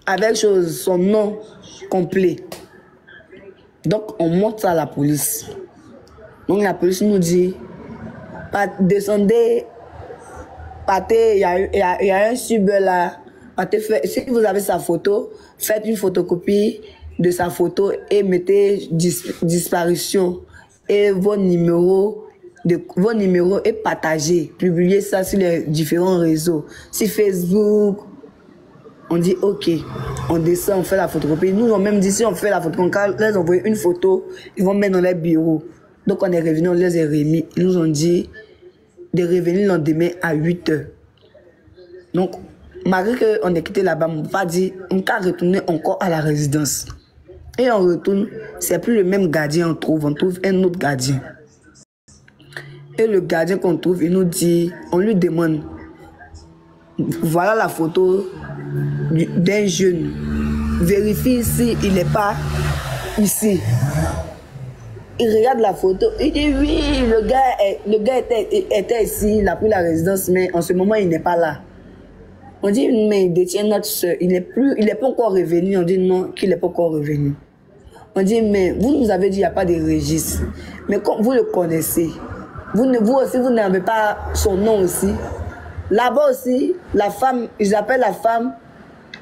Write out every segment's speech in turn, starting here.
avec son nom complet. Donc, on montre ça à la police. Donc, la police nous dit, descendez, partez, il y a un sub là. Si vous avez sa photo, faites une photocopie de sa photo et mettez disparition et vos numéros et partagez. Publiez ça sur les différents réseaux. Sur Facebook, on dit OK, on descend, on fait la photocopie. Nous, on même dit si on fait la photo, on leur envoie une photo, ils vont mettre dans les bureaux. Donc, on est revenu, on les a remis. Ils nous ont dit de revenir le lendemain à 8h. Donc, malgré qu'on ait quitté là-bas, on va dire on peut retourner encore à la résidence. Et on retourne, c'est plus le même gardien on trouve un autre gardien. Et le gardien qu'on trouve, il nous dit, on lui demande, voilà la photo d'un jeune. Vérifie s'il n'est pas ici. Il regarde la photo, il dit oui, le gars était ici, il a pris la résidence, mais en ce moment il n'est pas là. On dit mais il détient notre soeur, il n'est pas encore revenu. On dit non, qu'il n'est pas encore revenu. On dit mais vous nous avez dit il n'y a pas de registre, mais comme vous le connaissez, vous aussi vous n'avez pas son nom aussi. Là-bas aussi, la femme, ils appellent la femme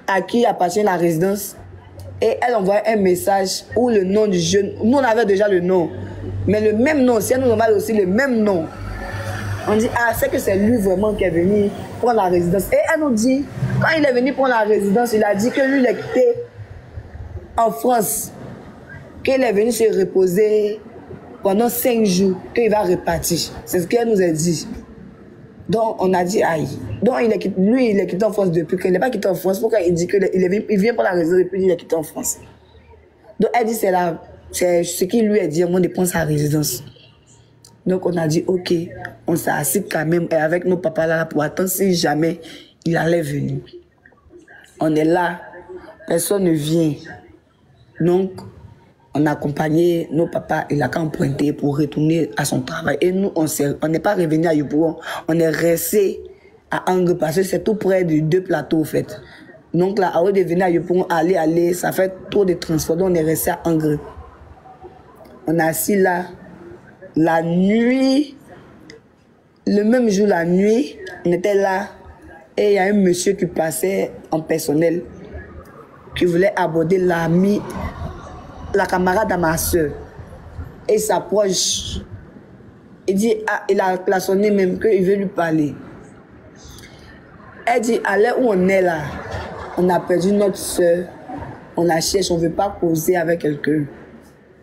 à qui appartient la résidence. Et elle envoie un message où le nom du jeune, nous on avait déjà le nom, mais le même nom, si elle nous envoie aussi le même nom, on dit ah c'est que c'est lui vraiment qui est venu prendre la résidence. Et elle nous dit, quand il est venu prendre la résidence, il a dit que lui il est quitté en France, qu'il est venu se reposer pendant 5 jours, qu'il va repartir. C'est ce qu'elle nous a dit. Donc on a dit aïe. Donc il est quitté en France depuis qu'il n'est pas quitté en France. Pourquoi il dit qu'il vient pour la résidence depuis qu'il est quitté en France? Donc elle dit c'est ce qu'il lui a dit avant de prendre sa résidence. Donc on a dit ok, on s'est assis quand même avec nos papas là pour attendre si jamais il allait venir. On est là, personne ne vient. Donc on a accompagné nos papas, il a qu'à emprunter pour retourner à son travail. Et nous, on n'est pas revenu à Yopougon, on est resté à Angre parce que c'est tout près de 2 plateaux en fait. Donc là, avant de venir à Yopougon, aller, ça fait trop de transport. Donc on est resté à Angre. On est assis là, la nuit, le même jour, la nuit, on était là et il y a un monsieur qui passait en personnel qui voulait aborder la camarade à ma soeur. Et il s'approche. Il dit, ah, il a sonné même qu'il veut lui parler. Elle dit, à l'heure où on est là, on a perdu notre soeur, on la cherche, on ne veut pas causer avec quelqu'un.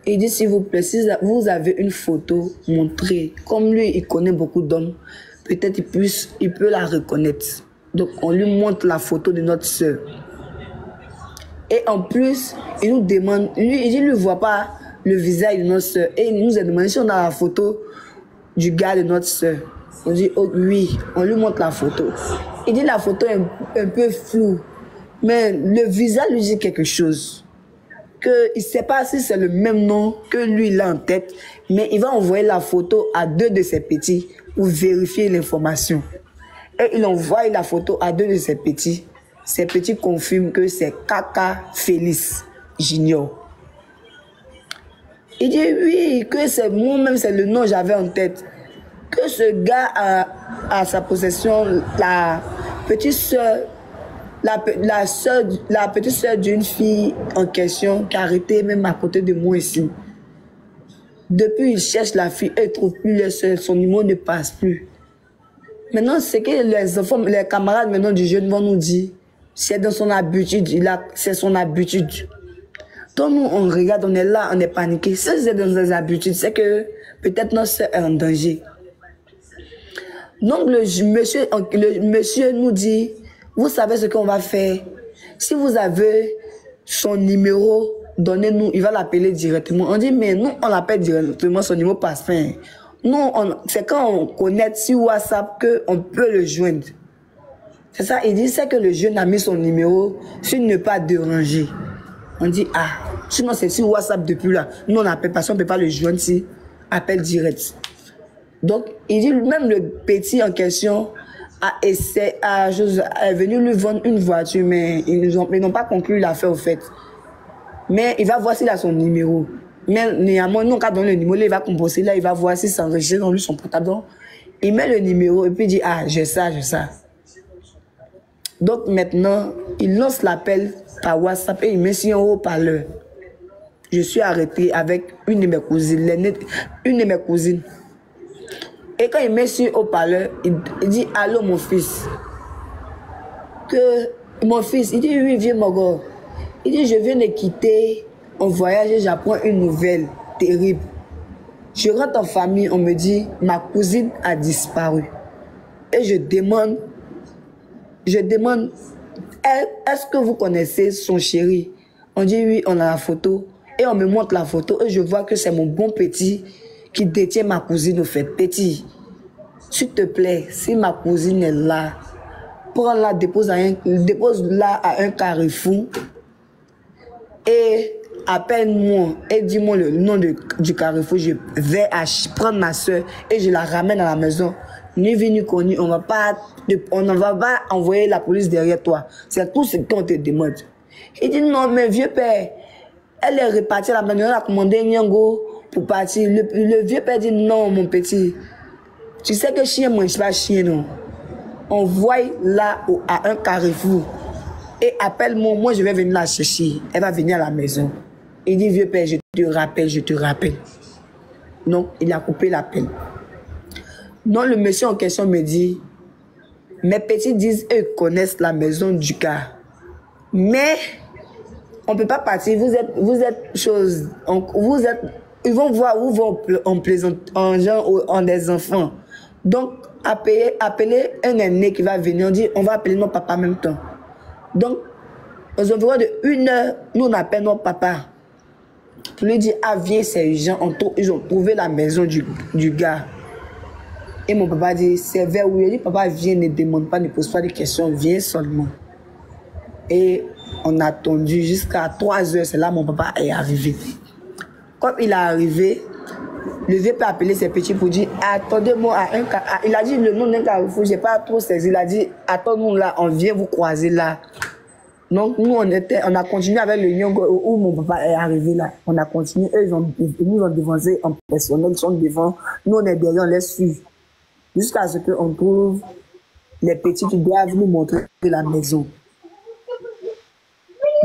Il dit, s'il vous plaît, si vous avez une photo, montrez. Comme lui, il connaît beaucoup d'hommes, peut-être il peut la reconnaître. Donc, on lui montre la photo de notre soeur. Et en plus, il nous demande, il ne voit pas le visage de notre soeur. Et il nous a demandé si on a la photo du gars de notre soeur. On dit, oh, oui, on lui montre la photo. Il dit, la photo est un peu floue, mais le visage lui dit quelque chose. Il ne sait pas si c'est le même nom que lui il a en tête, mais il va envoyer la photo à 2 de ses petits pour vérifier l'information. Et il envoie la photo à 2 de ses petits. Ces petits confirment que c'est Kaka Félix Junior. Il dit oui, que c'est moi-même, c'est le nom que j'avais en tête. Que ce gars a à sa possession la petite sœur, la petite sœur d'une fille en question qui a arrêté même à côté de moi ici. Depuis, il cherche la fille et il ne trouve plus les soeurs, son numéro ne passe plus. Maintenant, c'est que les enfants, les camarades maintenant du jeune vont nous dire. C'est dans son habitude, c'est son habitude. Donc nous, on regarde, on est là, on est paniqué. Si c'est dans ses habitudes, c'est que peut-être notre soeur est en danger. Donc le monsieur nous dit, vous savez ce qu'on va faire. Si vous avez son numéro, donnez-nous, il va l'appeler directement. On dit, mais nous, on l'appelle directement, son numéro passe fin. Nous, c'est quand on connaît sur WhatsApp qu'on peut le joindre. C'est ça, il dit, c'est que le jeune a mis son numéro sur ne pas déranger. On dit, ah, sinon c'est sur WhatsApp depuis là. Nous, on n'appelle pas, on ne peut pas le joindre si appel direct. Donc, il dit, même le petit en question est venu lui vendre une voiture, mais ils n'ont pas conclu l'affaire au fait. Mais il va voir s'il a son numéro. Mais néanmoins, nous, quand on donne le numéro, il va composer là, il va voir s'il s'enregistre dans lui son portable. Donc, il met le numéro et puis il dit, ah, j'ai ça, j'ai ça. Donc maintenant, il lance l'appel par WhatsApp et il met sur un haut-parleur. Je suis arrêté avec une de mes cousines. Et quand il met sur haut-parleur, il dit, allô mon fils. Mon fils, il dit, oui, viens mon gars. Il dit, je viens de quitter un voyage et j'apprends une nouvelle terrible. Je rentre en famille, on me dit, ma cousine a disparu. Et je demande, est-ce que vous connaissez son chéri? On dit, oui, on a la photo. Et on me montre la photo et je vois que c'est mon bon petit qui détient ma cousine au fait. Petit, s'il te plaît, si ma cousine est là, prends-la, dépose-la à un carrefour et appelle-moi et dis-moi le nom du carrefour. Je vais prendre ma soeur et je la ramène à la maison. Ni vu ni connu, on ne va pas envoyer la police derrière toi. C'est tout ce qu'on te demande. Il dit non, mais vieux père, elle est repartie à la maison, elle a commandé un yango pour partir. Le vieux père dit non, mon petit. Tu sais que chien ne mange pas chien, non. Envoie là à un carrefour et appelle-moi, moi je vais venir la chercher. Elle va venir à la maison. Il dit vieux père, je te rappelle. Donc il a coupé l'appel. Donc le monsieur en question me dit, mes petits disent, eux connaissent la maison du gars. Mais on ne peut pas partir, vous êtes chose, ils vont voir où vont en plaisant, en des enfants. Donc, appeler un aîné qui va venir, on dit, on va appeler nos papas en même temps. Donc, aux environs de 1 heure, nous on appelle nos papas. Pour lui dire, ah viens, c'est urgent, ils ont trouvé la maison du gars. Et mon papa dit, c'est vers où il dit, papa viens, ne demande pas, ne pose pas de questions, viens seulement. Et on a attendu jusqu'à 3 heures, c'est là mon papa est arrivé. Quand il est arrivé, le vieux peut appeler ses petits pour dire, attendez-moi à un carrefour. Il a dit le nom d'un carrefour, je n'ai pas trop saisi. Il a dit, attends-nous là, on vient vous croiser là. Donc nous, on a continué avec le Nyongo où mon papa est arrivé là. On a continué, eux, ils nous ont devancé en personnel, ils sont devant. Nous, on est derrière, on les suit. Jusqu'à ce qu'on trouve les petits qui doivent nous montrer la maison.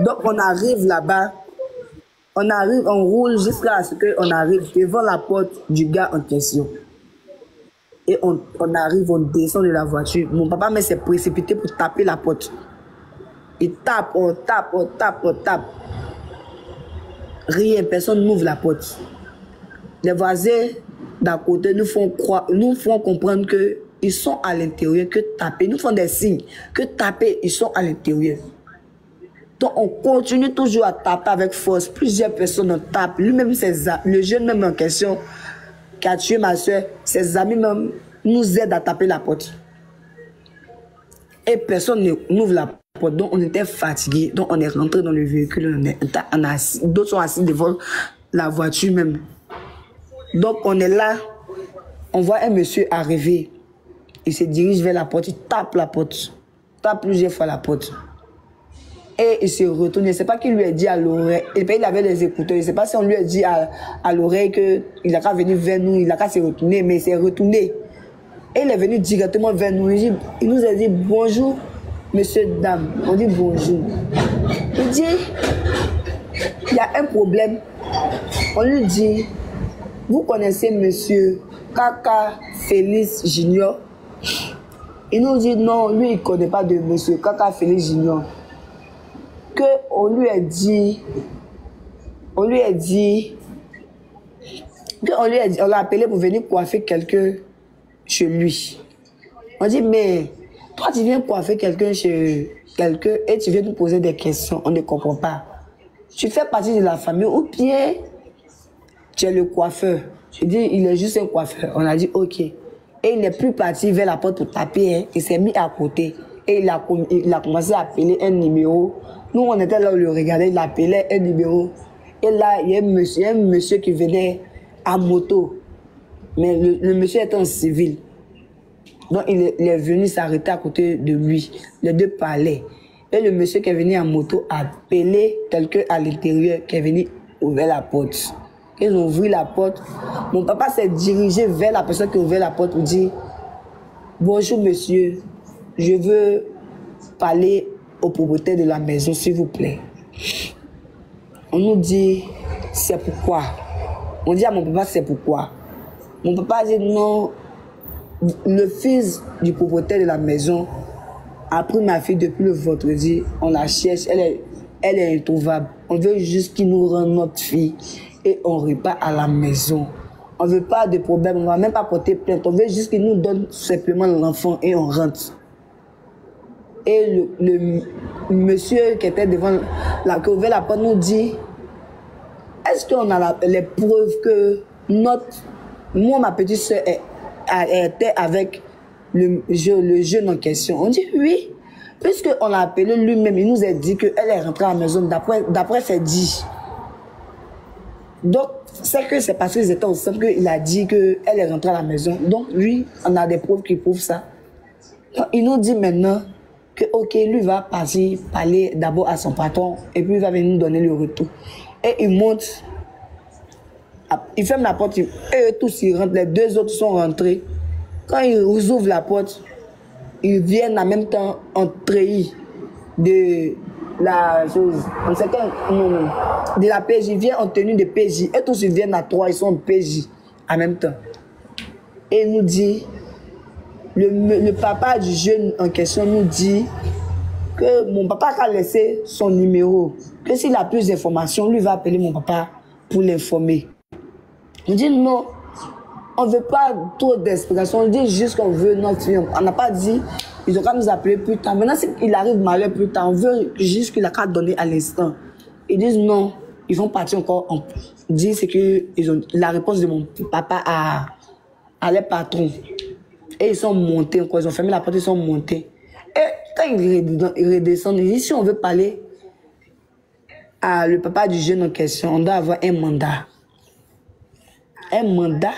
Donc on arrive là-bas, on roule jusqu'à ce qu'on arrive devant la porte du gars en question. Et on arrive, on descend de la voiture. Mon papa s'est précipité pour taper la porte. Il tape, on tape. Rien, personne n'ouvre la porte. Les voisins d'à côté nous font comprendre qu'ils sont à l'intérieur, que taper, nous font des signes, que taper, ils sont à l'intérieur. Donc on continue toujours à taper avec force. Plusieurs personnes en tapent. Lui-même, le jeune même en question qui a tué ma soeur, ses amis même nous aident à taper la porte. Et personne n'ouvre la porte. Donc on était fatigués. Donc on est rentré dans le véhicule. D'autres sont assis devant la voiture même. Donc on est là. On voit un monsieur arriver. Il se dirige vers la porte. Il tape la porte. Tape plusieurs fois la porte. Et il se retourne. Je ne sais pas qui lui a dit à l'oreille. Et puis il avait les écouteurs. Je ne sais pas si on lui a dit à l'oreille qu'il n'a qu'à venir vers nous. Il n'a qu'à se retourner. Mais il s'est retourné. Et il est venu directement vers nous. Il nous a dit bonjour, monsieur, dame. On dit bonjour. Il dit il y a un problème. On lui dit vous connaissez monsieur Kaka Félix Junior? Il nous dit non, lui il ne connaît pas de monsieur Kaka Félix Junior. On lui a dit, on l'a appelé pour venir coiffer quelqu'un chez lui. On dit, mais toi tu viens coiffer quelqu'un chez quelqu'un et tu viens nous poser des questions, on ne comprend pas. Tu fais partie de la famille ou bien tu es le coiffeur. Je dis, il est juste un coiffeur. On a dit, ok. Et il n'est plus parti vers la porte pour taper, hein. Il s'est mis à côté et il a commencé à appeler un numéro. Nous, on était là, on le regardait, il appelait un numéro. Et là, il y a un monsieur qui venait à moto. Mais le monsieur était en civil. Donc, il est venu s'arrêter à côté de lui. Les deux parlaient. Et le monsieur qui est venu en moto a appelé quelqu'un à l'intérieur qui est venu ouvrir la porte. Ils ont ouvert la porte. Mon papa s'est dirigé vers la personne qui a ouvert la porte pour dire « Bonjour monsieur, je veux parler au propriétaire de la maison, s'il vous plaît. » On nous dit « C'est pourquoi ?» On dit à mon papa « C'est pourquoi ?» Mon papa a dit « Non, le fils du propriétaire de la maison a pris ma fille depuis le vendredi. On la cherche, elle est introuvable. On veut juste qu'il nous rende notre fille et on repart à la maison. On ne veut pas de problème, on ne va même pas porter plainte. On veut juste qu'il nous donne simplement l'enfant et on rentre. » Et le monsieur qui était devant, qui ouvert la porte nous dit « Est-ce qu'on a les preuves que moi, ma petite soeur était avec le jeune en question ?» On dit « Oui. » Puisqu'on l'a appelé lui-même, il nous a dit qu'elle est rentrée à la maison d'après ses dits. Donc, c'est que c'est parce qu'ils étaient ensemble qu'il a dit qu'elle est rentrée à la maison. Donc, lui, on a des preuves qui prouvent ça. Donc, il nous dit maintenant que, ok, lui va partir parler d'abord à son patron et puis il va venir nous donner le retour. Et il monte, il ferme la porte, et eux tous ils rentrent, les deux autres sont rentrés. Quand ils ouvrent la porte, ils viennent en même temps en treillis de la chose, de la PJ, ils viennent en tenue de PJ, et tous ils viennent à trois, ils sont en PJ en même temps. Et il nous dit, le papa du jeune en question nous dit que mon papa a laissé son numéro, que s'il a plus d'informations, lui va appeler mon papa pour l'informer. On dit non, on ne veut pas trop d'explications, on dit juste qu'on veut notre fille. On n'a pas dit, ils ont qu'à nous appeler plus tard. Maintenant, s'il arrive malheur plus tard, on veut juste qu'il a qu'à donner à l'instant. Ils disent non, ils vont partir encore. On dit c'est que ils ont la réponse de mon papa à les patrons. Et ils sont montés encore, ils ont fermé la porte, ils sont montés. Et quand ils redescendent, ils disent si on veut parler à le papa du jeune en question, on doit avoir un mandat. Un mandat.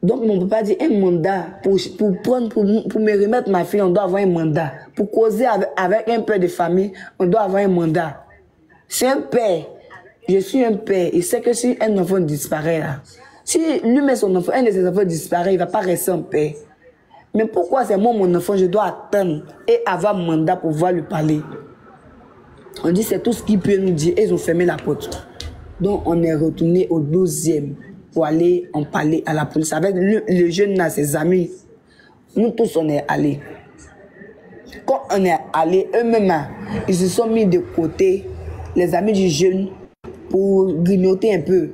Donc mon papa dit un mandat pour me remettre ma fille, on doit avoir un mandat. Pour causer avec un père de famille, on doit avoir un mandat. C'est un père. Je suis un père. Il sait que si un enfant disparaît là, si lui-même son enfant, un de ses enfants disparaît, il ne va pas rester un père. Mais pourquoi c'est moi mon enfant, je dois attendre et avoir mandat pour pouvoir lui parler? On dit c'est tout ce qu'il peut nous dire et ils ont fermé la porte. Donc on est retourné au 12e pour aller en parler à la police. Avec le jeune là, ses amis, nous tous on est allés. Quand on est allés, eux-mêmes, ils se sont mis de côté, les amis du jeune, pour grignoter un peu.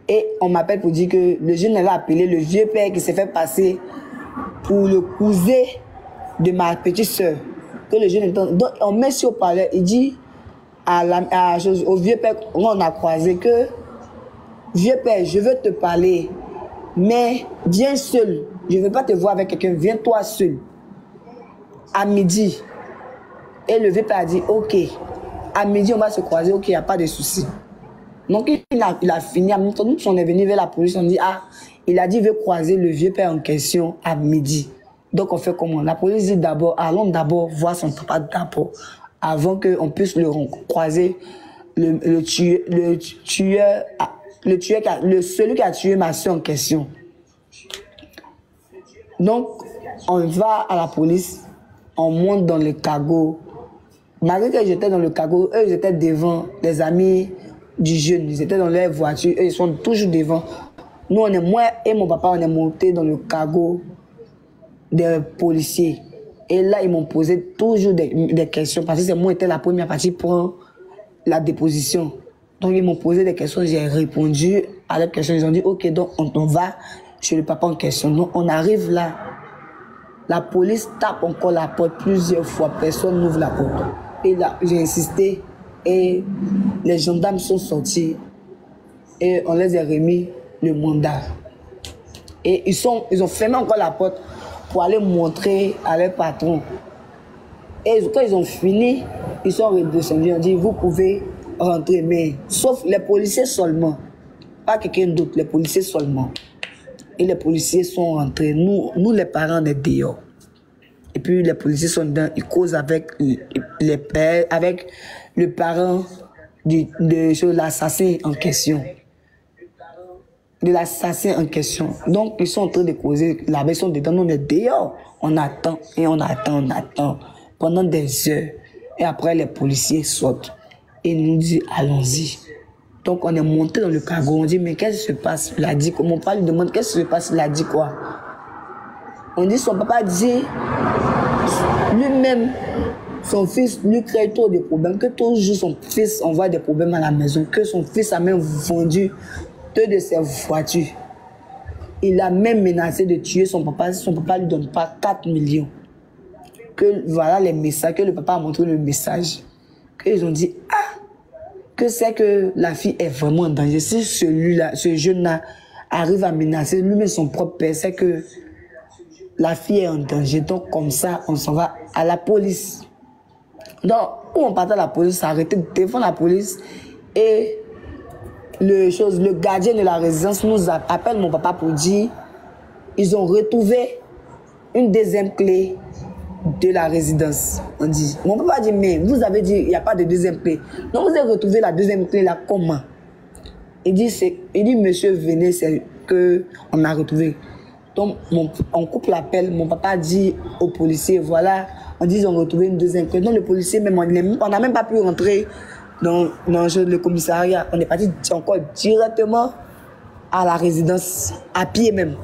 Et on m'appelle pour dire que le jeune a appelé le vieux père qui s'est fait passer pour le cousin de ma petite soeur. Que le jeune entend. Donc on met sur le parler, il dit au vieux père qu'on a croisé que vieux père, je veux te parler, mais viens seul. Je ne veux pas te voir avec quelqu'un, viens toi seul. À midi. Et le vieux père a dit ok. À midi on va se croiser, ok, il n'y a pas de souci. Donc il a fini, nous on est venu vers la police, on dit ah, il a dit il veut croiser le vieux père en question à midi. Donc on fait comment? La police dit d'abord, allons d'abord voir son papa d'abord, avant qu'on puisse le croiser, celui qui a tué ma soeur en question. Donc on va à la police, on monte dans le cargo. Malgré que j'étais dans le cargo, eux ils étaient devant, les amis du jeune, ils étaient dans leur voiture, eux ils sont toujours devant. Nous, moi et mon papa, on est montés dans le cargo des policiers. Et là, ils m'ont posé toujours des questions, parce que c'est moi qui étais la première partie pour la déposition. Donc, ils m'ont posé des questions, j'ai répondu à leurs questions. Ils ont dit, ok, donc on va chez le papa en question. Donc, on arrive là. La police tape encore la porte plusieurs fois, personne n'ouvre la porte. Et là, j'ai insisté. Et les gendarmes sont sortis et on les a remis le mandat. Et ils ont fermé encore la porte pour aller montrer à leur patron. Et quand ils ont fini, ils sont redescendus. Ils ont dit, vous pouvez rentrer, mais sauf les policiers seulement. Pas quelqu'un d'autre, les policiers seulement. Et les policiers sont rentrés. Nous les parents, on est dehors. Et puis les policiers sont dedans. Ils causent avec les pères, avec le parent de l'assassin en question. De l'assassin en question. Donc, ils sont en train de causer. Là-bas, ils sont dedans. Nous, on est dehors. On attend et on attend. Pendant des heures. Et après, les policiers sortent. Et nous disent, allons-y. Donc, on est monté dans le cargo. On dit, mais qu'est-ce qui se passe? Il a dit, mon papa lui demande, qu'est-ce qui se passe? Il a dit quoi? On dit, son papa dit, lui-même, son fils lui crée trop de problèmes. Que toujours son fils envoie des problèmes à la maison. Que son fils a même vendu 2 de ses voitures. Il a même menacé de tuer son papa si son papa ne lui donne pas 4 millions. Que voilà les messages, que le papa a montré le message. Qu'ils ont dit, ah, que c'est que la fille est vraiment en danger. Si celui-là, ce jeune-là arrive à menacer lui-même son propre père, c'est que la fille est en danger. Donc comme ça, on s'en va à la police. Donc, où on partait à la police, s'arrêtait de défendre la police et le gardien de la résidence nous appelle mon papa pour dire ils ont retrouvé une deuxième clé de la résidence. On dit, mon papa dit, mais vous avez dit il n'y a pas de deuxième clé. Donc vous avez retrouvé la deuxième clé là, comment? Il dit monsieur, venez, c'est que on a retrouvé. Donc on coupe l'appel, mon papa dit aux policiers, voilà, on dit ils ont retrouvé une deuxième clé. Donc le policier, même, on n'a même pas pu rentrer dans le commissariat. On est parti encore directement à la résidence, à pied même.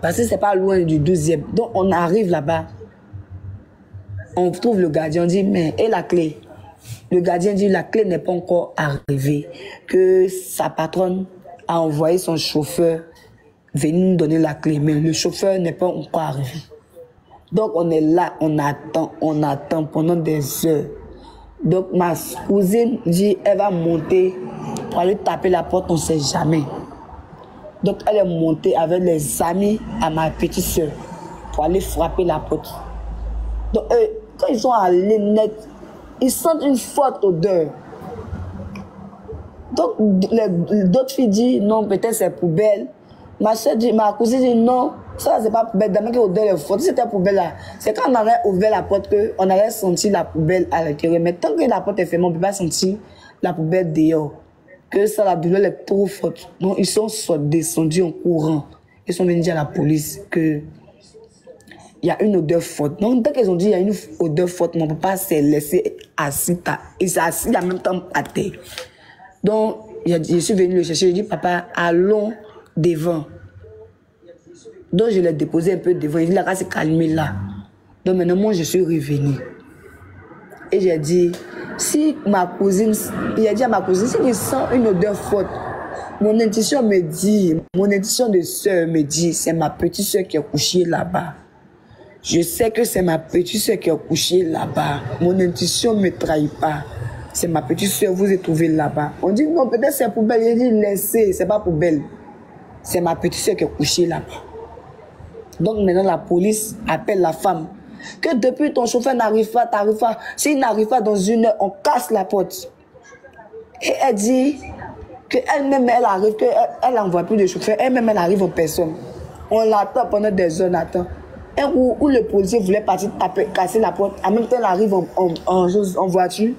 Parce que c'est pas loin du 12e. Donc on arrive là-bas. On trouve le gardien, on dit, mais et la clé? Le gardien dit, la clé n'est pas encore arrivée. Que sa patronne a envoyé son chauffeur venir nous donner la clé. Mais le chauffeur n'est pas encore arrivé. Donc on est là, on attend pendant des heures. Donc ma cousine dit, elle va monter pour aller taper la porte, on ne sait jamais. Donc elle est montée avec les amis à ma petite soeur pour aller frapper la porte. Donc quand ils sont allés net, ils sentent une forte odeur. Donc d'autres filles disent, non, peut-être c'est poubelle. Ma cousine dit, non, ça c'est pas poubelle, d'abord que l'odeur est forte. Si c'était poubelle là, c'est quand on aurait ouvert la porte qu'on aurait senti la poubelle à l'intérieur. Mais tant que la porte est fermée, on ne peut pas sentir la poubelle dehors. Que ça, la douleur est trop forte. Donc ils sont descendus en courant. Ils sont venus dire à la police que il y a une odeur forte. Donc dès qu'ils ont dit il y a une odeur forte, mon papa s'est laissé assis. Il s'est assis en même temps à terre. Donc je suis venu le chercher. Je dis papa, allons devant. Donc je l'ai déposé un peu devant. Il dit là, c'est calmé là. Donc maintenant moi je suis revenu. Et j'ai dit, si ma cousine, il a dit à ma cousine, si il sent une odeur forte, mon intuition me dit, mon intuition de soeur me dit, c'est ma petite soeur qui est couchée là-bas. Je sais que c'est ma petite soeur qui est couchée là-bas. Mon intuition ne me trahit pas. C'est ma petite soeur, vous êtes trouvée là-bas. On dit, non, peut-être c'est poubelle. Il dit, laissez, c'est pas poubelle. C'est ma petite soeur qui est couchée là-bas. Donc maintenant, la police appelle la femme. Que depuis ton chauffeur n'arrive pas, t'arrives pas. S'il n'arrive pas dans 1 heure, on casse la porte. Et elle dit qu'elle-même, elle arrive, qu'elle n'envoie plus de chauffeur. Elle-même, elle arrive en personne. On l'attend pendant des heures, on attend. Et où le policier voulait partir casser la porte, en même temps, elle arrive en voiture.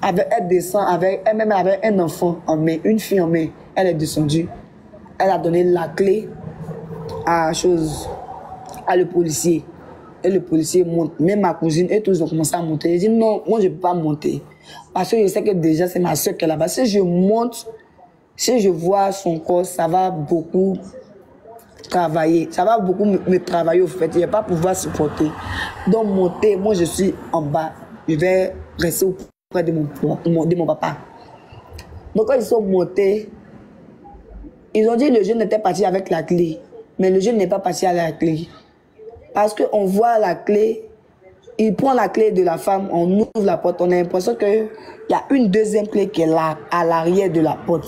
Elle descend elle-même avec un enfant en main, une fille en main. Elle est descendue. Elle a donné la clé à le policier. Et le policier monte. Même ma cousine et tous ont commencé à monter. Elle dit non, moi je ne peux pas monter. Parce que je sais que déjà c'est ma soeur qui est là-bas. Si je monte, si je vois son corps, ça va beaucoup travailler. Ça va beaucoup me travailler au fait. Je ne vais pas pouvoir supporter. Donc monter, moi je suis en bas. Je vais rester auprès de mon papa. Donc quand ils sont montés, ils ont dit que le jeune était parti avec la clé. Mais le jeune n'est pas parti avec la clé. Parce qu'on voit la clé, il prend la clé de la femme, on ouvre la porte, on a l'impression qu'il y a une deuxième clé qui est là, à l'arrière de la porte.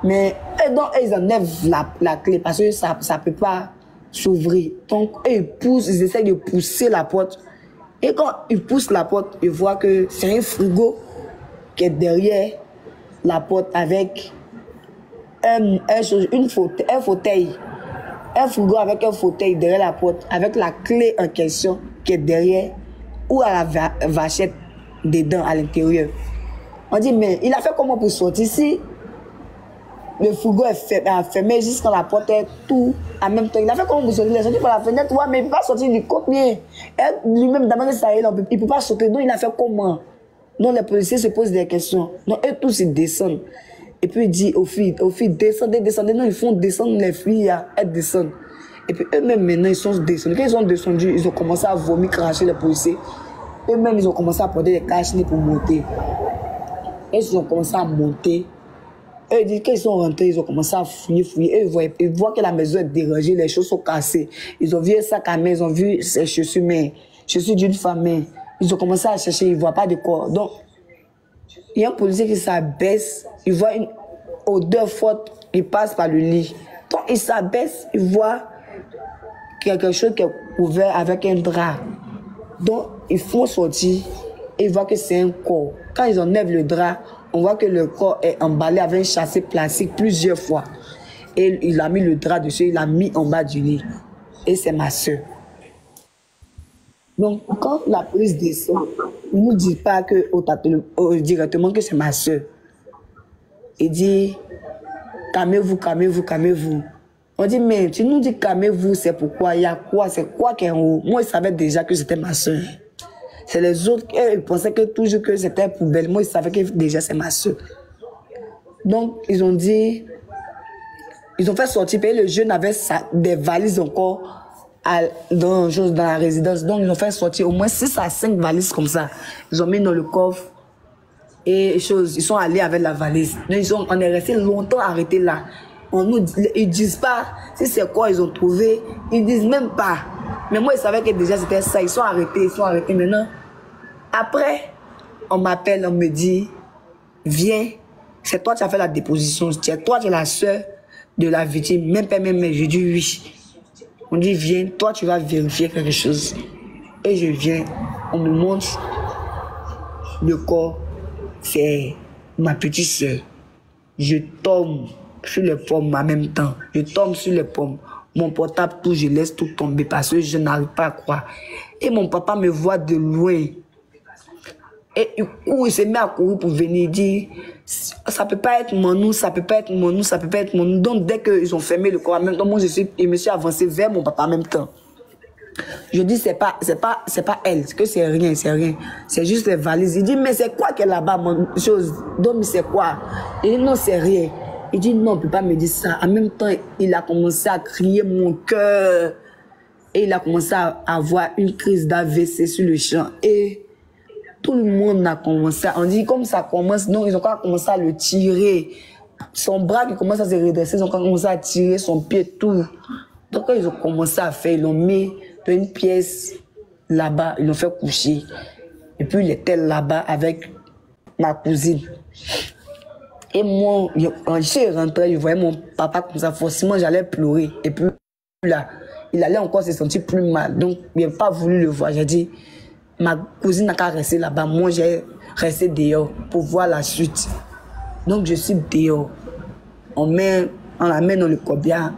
Mais donc, ils enlèvent la clé parce que ça ne peut pas s'ouvrir. Donc, ils essaient de pousser la porte. Et quand ils poussent la porte, ils voient que c'est un frigo qui est derrière la porte avec un fauteuil Un frigo avec un fauteuil derrière la porte, avec la clé en question qui est derrière, ou à la vachette dedans à l'intérieur. On dit, mais il a fait comment pour sortir si le frigo est fermé jusqu'à la porte est tout en même temps. Il a fait comment pour sortir? Il est sorti par la fenêtre, ouais, mais il ne peut pas sortir du combien. Lui-même, d'abord, ça il ne peut pas sortir. Donc, il a fait comment? Donc, les policiers se posent des questions. Donc, eux tous, ils descendent. Et puis, il dit aux filles, descendez. Non, ils font descendre les filles, elles descendent. Et puis, eux-mêmes, maintenant, ils sont descendus. Quand ils sont descendus, ils ont commencé à vomir, cracher les policiers. Eux-mêmes, ils ont commencé à porter des cachenets pour monter. Et ils ont commencé à monter. Eux, ils disent qu'ils sont rentrés, ils ont commencé à fouiller. Eux, ils voient que la maison est dérangée, les choses sont cassées. Ils ont vu un sac à main, ils ont vu ses chaussures, mais chaussures d'une femme. Ils ont commencé à chercher, ils ne voient pas de corps. Donc, il y a un policier qui s'abaisse, il voit une odeur forte, il passe par le lit. Donc, il s'abaisse, il voit quelque chose qui est couvert avec un drap. Donc, ils font sortir et ils voient que c'est un corps. Quand ils enlèvent le drap, on voit que le corps est emballé avec un châssis plastique plusieurs fois. Et il a mis le drap dessus, il l'a mis en bas du lit. Et c'est ma soeur. Donc, quand la police descend, il ne nous dit pas directement que c'est ma soeur. Il dit, calmez-vous. On dit, mais tu nous dis calmez-vous, c'est pourquoi? Il y a quoi? C'est quoi qui est en haut? Moi, je savais déjà que c'était ma soeur. C'est les autres qui pensaient que toujours que c'était poubelle. Moi, ils savaient que déjà c'est ma soeur. Donc, ils ont dit, ils ont fait sortir, et le jeune avait des valises encore dans la résidence. Donc, ils ont fait sortir au moins 6 à 5 valises comme ça. Ils ont mis dans le coffre et ils sont allés avec la valise. Donc, on est resté longtemps arrêtés là. Ils disent pas si c'est quoi ils ont trouvé. Ils disent même pas. Mais moi, ils savaient que déjà c'était ça. Ils sont arrêtés maintenant. Après, on m'appelle, on me dit, viens, c'est toi qui as fait la déposition. C'est toi qui es la soeur de la victime. Même père, même mère. Je dis oui. On dit, viens, toi tu vas vérifier quelque chose. Et je viens, on me montre le corps. C'est ma petite soeur. Je tombe sur les pommes en même temps. Je tombe sur les pommes. Mon portable, tout, je laisse tout tomber parce que je n'arrive pas à croire. Et mon papa me voit de loin. Et il se met à courir pour venir dire, ça peut pas être Manou, ça peut pas être Manou, ça peut pas être Manou. Donc dès qu'ils ont fermé le corps en même temps, moi je me suis avancé vers mon papa en même temps. Je dis c'est pas elle, que c'est rien. C'est juste les valises. Il dit mais c'est quoi qu'elle là-bas, mon chose? Donc c'est quoi? Il dit non c'est rien. Il dit non, on peut pas me dire ça. En même temps, il a commencé à crier mon cœur. Et il a commencé à avoir une crise d'AVC sur le champ. Et tout le monde a commencé on dit comme ça commence, donc ils ont commencé à le tirer. Son bras qui commence à se redresser, ils ont commencé à tirer son pied, tout. Donc quand ils ont commencé à faire, ils l'ont mis dans une pièce là-bas, ils l'ont fait coucher. Et puis il était là-bas avec ma cousine. Et moi, quand je suis rentré, je voyais mon papa comme ça, forcément j'allais pleurer. Et puis là, il allait encore se sentir plus mal. Donc il n'a pas voulu le voir. J'ai dit, ma cousine n'a qu'à rester là-bas. Moi, j'ai resté dehors pour voir la suite. Donc, je suis dehors. On la met dans le corbillard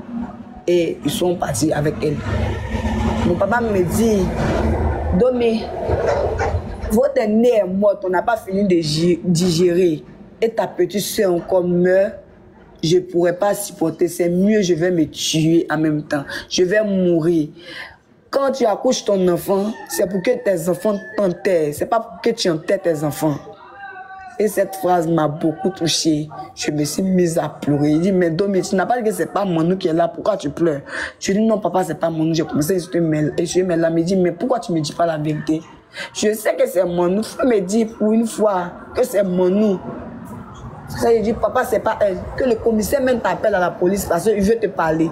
et ils sont partis avec elle. Mon papa me dit, Domi, votre nez est morte, on n'a pas fini de digérer. Et ta petite soeur encore meurt. Je ne pourrais pas supporter. C'est mieux, je vais me tuer en même temps. Je vais mourir. Quand tu accouches ton enfant, c'est pour que tes enfants t'enterrent. C'est pas pour que tu enterres tes enfants. Et cette phrase m'a beaucoup touchée. Je me suis mise à pleurer. Il dit, mais Domi, tu n'as pas dit que c'est pas Manou qui est là. Pourquoi tu pleures? Je dis, non, papa, c'est pas Manou. J'ai commencé à insulter Mel. Et je suis là, me dit, mais pourquoi tu me dis pas la vérité? Je sais que c'est Manou. Il me dit pour une fois que c'est Manou. Ça, il dit, papa, c'est pas elle. Que le commissaire même t'appelle à la police parce qu'il veut te parler.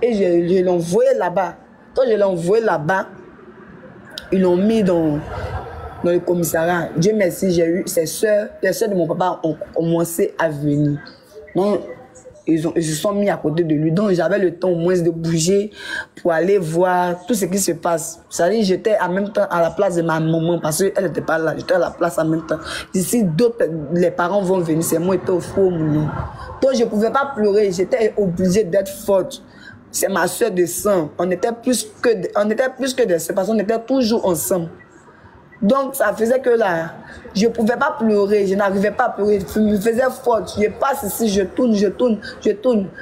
Et je l'ai envoyé là-bas. Quand je l'ai envoyé là-bas, ils l'ont mis dans le commissariat. Dieu merci, j'ai eu ses soeurs, les soeurs de mon papa ont commencé à venir. Donc, ils se sont mis à côté de lui. Donc, j'avais le temps au moins de bouger pour aller voir tout ce qui se passe. C'est-à-dire, j'étais en même temps à la place de ma maman parce qu'elle n'était pas là. J'étais à la place en même temps. D'ici, les parents vont venir. C'est moi qui étais au four. Donc, je ne pouvais pas pleurer. J'étais obligée d'être forte c'est ma soeur de sang. On était plus que des sœurs parce qu'on était toujours ensemble. Donc, ça faisait que là, je ne pouvais pas pleurer, je n'arrivais pas à pleurer, je me faisais faute, je passe ici, je tourne.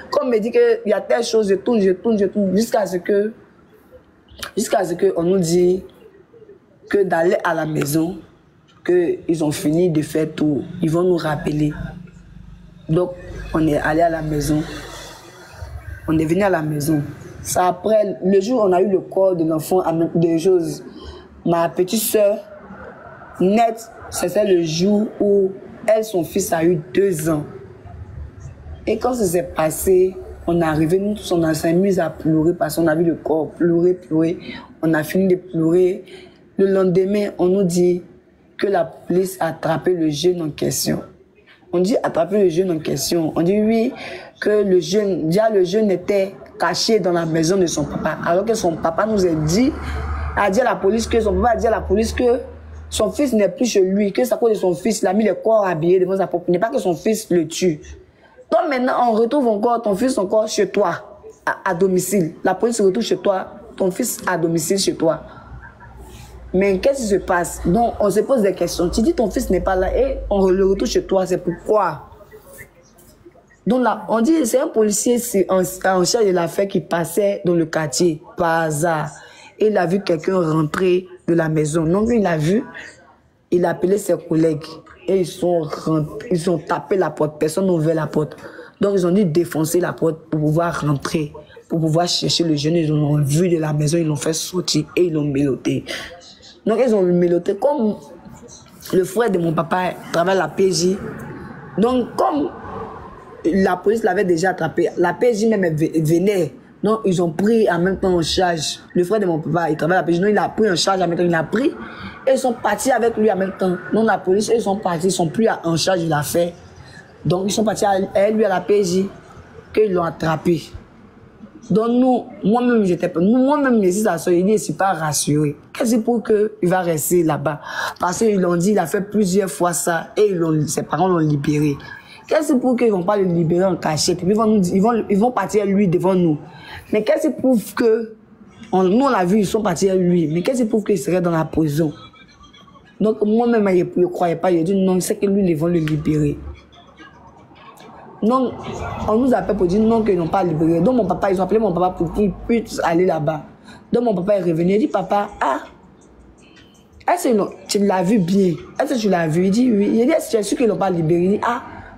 Comme on me dit qu'il y a telle chose, je tourne, jusqu'à ce que on nous dit que d'aller à la maison, qu'ils ont fini de faire tout, ils vont nous rappeler. Donc, on est allé à la maison, on est venu à la maison. Ça après, le jour où on a eu le corps de l'enfant, de choses, ma petite soeur, net, c'était le jour où elle, son fils a eu 2 ans. Et quand ça s'est passé, on est arrivé, nous tous, on s'est mis à pleurer parce qu'on a vu le corps pleurer. On a fini de pleurer. Le lendemain, on nous dit que la police a attrapé le jeune en question. On dit attraper le jeune en question. On dit oui, que le jeune était caché dans la maison de son papa. Alors que son papa nous a dit à la police que son fils n'est plus chez lui, que c'est à cause de son fils, il a mis le corps habillé devant sa porte. Ce n'est pas que son fils le tue. Donc maintenant, on retrouve encore ton fils encore chez toi, à domicile. La police se retrouve chez toi, ton fils à domicile chez toi. Mais qu'est-ce qui se passe? Donc on se pose des questions. Tu dis ton fils n'est pas là et on le retrouve chez toi, c'est pourquoi? Donc là, on dit c'est un policier en charge de l'affaire qui passait dans le quartier, par hasard. Et il a vu quelqu'un rentrer de la maison. Donc il a vu, il a appelé ses collègues. Et ils ont tapé la porte. Personne n'a ouvert la porte. Donc ils ont dû défoncer la porte pour pouvoir rentrer, pour pouvoir chercher le jeune. Ils l'ont vu de la maison, ils l'ont fait sortir et ils l'ont mélotté. Donc ils ont mélotté. Comme le frère de mon papa travaille à la PJ. Donc comme la police l'avait déjà attrapé, la PJ même venait. Donc, ils ont pris en même temps en charge. Le frère de mon papa, il travaille à la PJ. Donc, il a pris en charge en même temps. Il a pris. Et ils sont partis avec lui en même temps. Donc, la police, ils sont partis. Ils ne sont plus en charge de l'affaire. Donc, ils sont partis avec lui à la PJ. Qu'ils l'ont attrapé. Donc, moi-même, mes six soeurs, il dit, je ne suis pas rassuré. Qu'est-ce que pour qu'il va rester là-bas? Parce qu'ils l'ont dit, il a fait plusieurs fois ça. Et ses parents l'ont libéré. Qu'est-ce que pour qu'ils ne vont pas le libérer en cachette? Ils vont partir lui devant nous. Mais qu'est-ce qui prouve que, nous on l'a vu, ils sont partis à lui, mais qu'est-ce qui prouve qu'il serait dans la prison? Donc moi-même, je ne croyais pas, j'ai dit non, c'est que lui, ils vont le libérer. Donc, on nous appelle pour dire non, qu'ils n'ont pas libéré. Donc mon papa, ils ont appelé mon papa pour qu'il puisse aller là-bas. Donc mon papa est revenu, il dit papa, est-ce que tu l'as vu bien? Est-ce que tu l'as vu? Il dit oui. Il dit, est-ce que tu es sûr qu'ils n'ont pas libéré? Il dit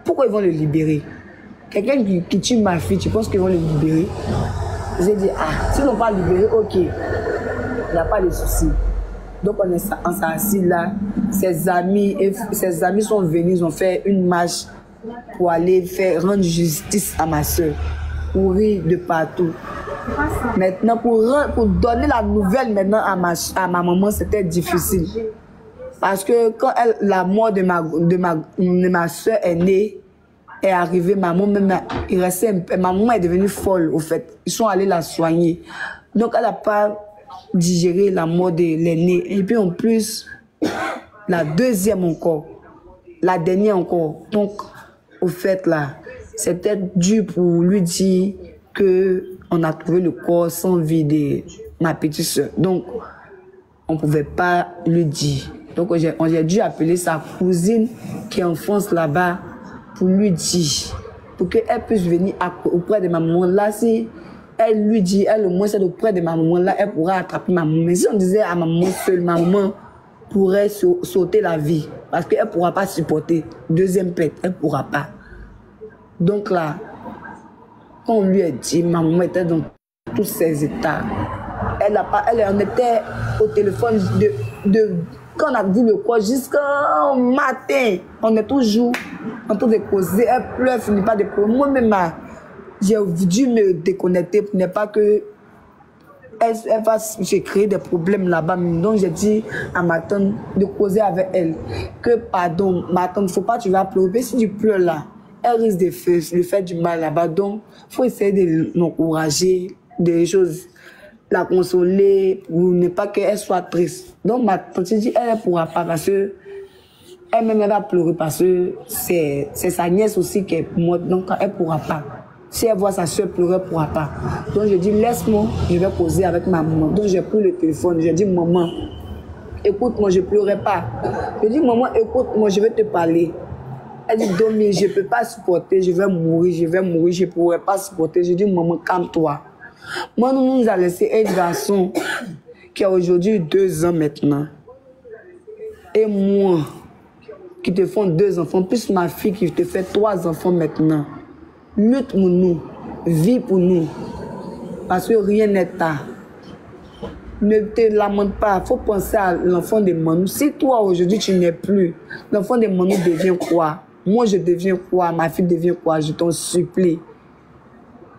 pourquoi ils vont le libérer? Quelqu'un qui tue ma fille, tu penses qu'ils vont le libérer? J'ai dit, s'ils n'ont pas libéré, ok, il n'y a pas de souci. Donc on s'est assis là, ses amis sont venus, ils ont fait une marche pour aller rendre justice à ma soeur, pour rire de partout. Maintenant, pour donner la nouvelle maintenant à ma maman, c'était difficile. Parce que quand la mort de ma soeur est née, est arrivée, maman est devenue folle au fait. Ils sont allés la soigner. Donc elle n'a pas digéré la mort de l'aînée. Et puis en plus, la deuxième encore, la dernière encore. Donc au fait là, c'était dur pour lui dire qu'on a trouvé le corps sans vie de ma petite soeur. Donc on ne pouvait pas lui dire. Donc j'ai dû appeler sa cousine qui est en France là-bas pour lui dire, pour qu'elle puisse venir auprès de ma maman. Là, si elle lui dit, elle au moins c'est auprès de ma maman, là, elle pourra attraper ma maman. Mais si on disait à ma maman seule, ma maman pourrait sauter la vie, parce qu'elle ne pourra pas supporter. Deuxième pète, elle ne pourra pas. Donc là, quand on lui a dit, ma maman était dans tous ses états. On était au téléphone quand on a vu le corps jusqu'au matin. On est toujours en train de causer. Elle pleure, elle finit pas de pleurer. Moi-même, j'ai dû me déconnecter pour ne pas que elle va se créer des problèmes là-bas. Donc j'ai dit à ma tante de causer avec elle. Que pardon, ma tante, il ne faut pas que tu vas pleurer. Si tu pleures là, elle risque de faire du mal là-bas. Donc il faut essayer de l'encourager, des choses, la consoler pour ne pas qu'elle soit triste. Donc ma tante dit elle ne pourra pas parce que elle-même elle va pleurer parce que c'est sa nièce aussi qui est morte, donc elle ne pourra pas. Si elle voit sa soeur pleurer, elle ne pourra pas. Donc je dis, laisse-moi, je vais causer avec ma maman. Donc j'ai pris le téléphone, je dis, maman, écoute-moi, je ne pleurais pas. Je dis, maman, écoute-moi, je vais te parler. Elle dit, Domi, je ne peux pas supporter, je vais mourir, je ne pourrai pas supporter. Je dis, maman, calme-toi. Moi, nous a laissé un garçon qui a aujourd'hui 2 ans maintenant. Et moi, qui te font 2 enfants, plus ma fille qui te fait 3 enfants maintenant. Lutte pour nous, vis pour nous, parce que rien n'est tard. Ne te lamente pas, il faut penser à l'enfant de Manu. Si toi aujourd'hui tu n'es plus, l'enfant de Manu devient quoi? Moi je deviens quoi? Ma fille devient quoi? Je t'en supplie.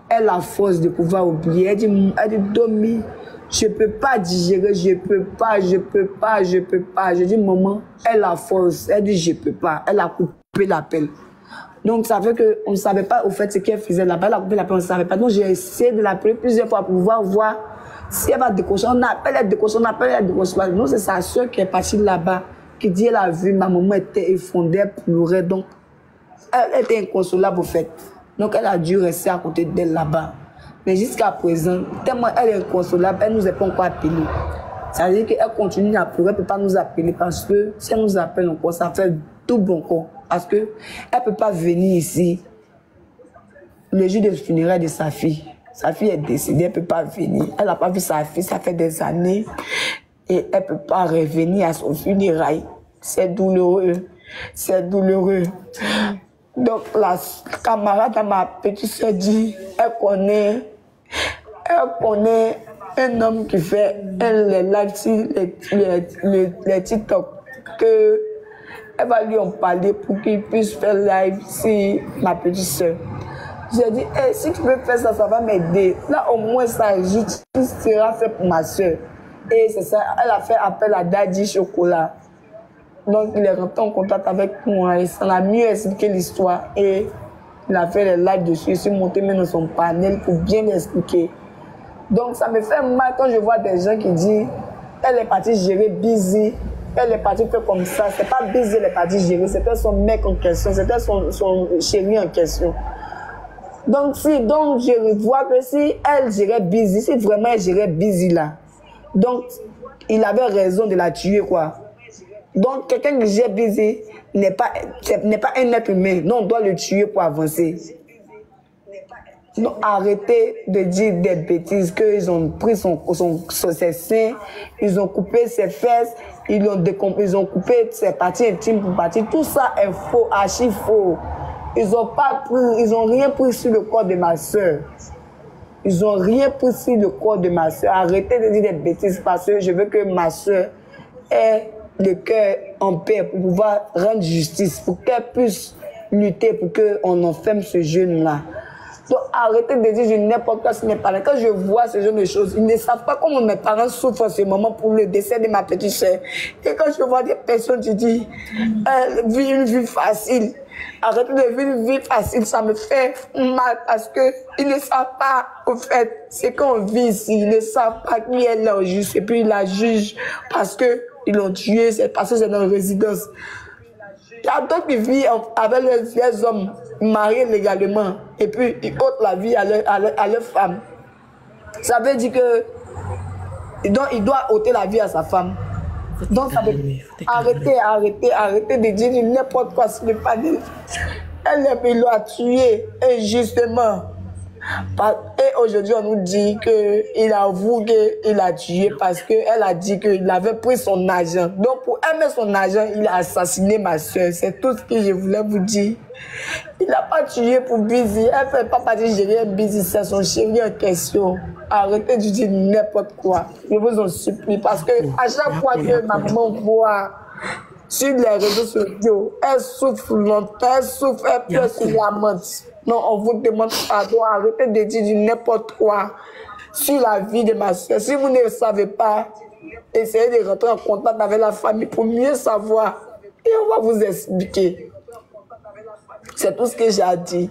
Elle a la force de pouvoir oublier. Elle dit Domi, je ne peux pas digérer, je peux pas. Je dis maman, elle a la force. Elle dit je ne peux pas. Elle a coupé l'appel. Donc ça fait qu'on ne savait pas au fait ce qu'elle faisait là-bas. Elle a coupé l'appel, on ne savait pas. Donc j'ai essayé de l'appeler plusieurs fois pour pouvoir voir si elle va décrocher. On appelle, elle décroche, on appelle, elle décroche. Non, c'est sa soeur qui est partie là-bas, qui dit elle a vu ma maman était effondrée, elle pleurait. Donc elle était inconsolable au fait. Donc elle a dû rester à côté d'elle là-bas. Mais jusqu'à présent, tellement elle est inconsolable, elle ne nous a pas encore appelé. Ça veut dire qu'elle continue à pleurer, elle ne peut pas nous appeler parce que si elle nous appelle encore, ça fait tout bon corps. Parce qu'elle ne peut pas venir ici le jour de funérailles de sa fille. Sa fille est décédée, elle ne peut pas venir. Elle n'a pas vu sa fille, ça fait des années. Et elle ne peut pas revenir à son funérailles. C'est douloureux. C'est douloureux. Donc la camarade à ma petite soeur dit, elle connaît un homme qui fait les lives sur les TikTok, que elle va lui en parler pour qu'il puisse faire live sur ma petite soeur. J'ai dit, hey, si tu peux faire ça, ça va m'aider. Là au moins ça sera fait pour ma soeur. Et c'est ça, elle a fait appel à Daddy Chocolat. Donc, il est rentré en contact avec moi et ça a mieux expliqué l'histoire. Et il a fait les lives dessus. Je suis monté même dans son panel pour bien l'expliquer. Donc, ça me fait mal quand je vois des gens qui disent elle est partie gérer busy, elle est partie faire comme ça. C'est pas busy, elle est partie gérer. C'était son mec en question, c'était son chéri en question. Donc, je vois que si elle gérait busy, si vraiment elle gérait busy là, donc, il avait raison de la tuer, quoi. Donc, quelqu'un qui gère busy n'est pas un être humain. Non, on doit le tuer pour avancer. Donc, arrêtez de dire des bêtises qu'ils ont pris ses seins, ils ont coupé ses fesses, ils ont coupé ses parties intimes pour partir. Tout ça est faux, archi faux. Ils n'ont rien pris sur le corps de ma soeur. Ils n'ont rien pris sur le corps de ma soeur. Arrêtez de dire des bêtises parce que je veux que ma soeur ait le cœur en paix pour pouvoir rendre justice, pour qu'elle puisse lutter pour qu'on enferme ce jeune-là. Donc arrêtez de dire n'importe quoi sur mes parents. Quand je vois ce genre de choses, ils ne savent pas comment mes parents souffrent en ce moment pour le décès de ma petite soeur. Et quand je vois des personnes qui disent elle vit une vie facile, arrêtez de vivre une vie facile, ça me fait mal parce qu'ils ne savent pas, au fait, ce qu'on vit ici. Ils ne savent pas qui est leur juge et puis ils la jugent parce qu'ils l'ont tué, c'est parce que c'est dans une résidence. Il y a d'autres qui vivent avec les hommes mariés légalement et puis ils ôtent la vie à leur femme. Ça veut dire que il doit ôter la vie à sa femme. Donc ça veut arrêtez de dire n'importe quoi sur le panel. Il l'a tué injustement. Et aujourd'hui, on nous dit qu'il avoue qu'il a tué parce qu'elle a dit qu'il avait pris son argent. Donc, pour aimer son argent, il a assassiné ma soeur. C'est tout ce que je voulais vous dire. Il n'a pas tué pour busy. Elle ne fait pas partie de gérer busy. C'est son chéri en question. Arrêtez de dire n'importe quoi. Je vous en supplie. Parce que à chaque fois que ma maman voit sur les réseaux sociaux, elle souffre longtemps, elle souffre, elle pleure sur la menthe. Non, on vous demande pardon, arrêtez de dire n'importe quoi sur la vie de ma soeur. Si vous ne le savez pas, essayez de rentrer en contact avec la famille pour mieux savoir. Et on va vous expliquer. C'est tout ce que j'ai à dire.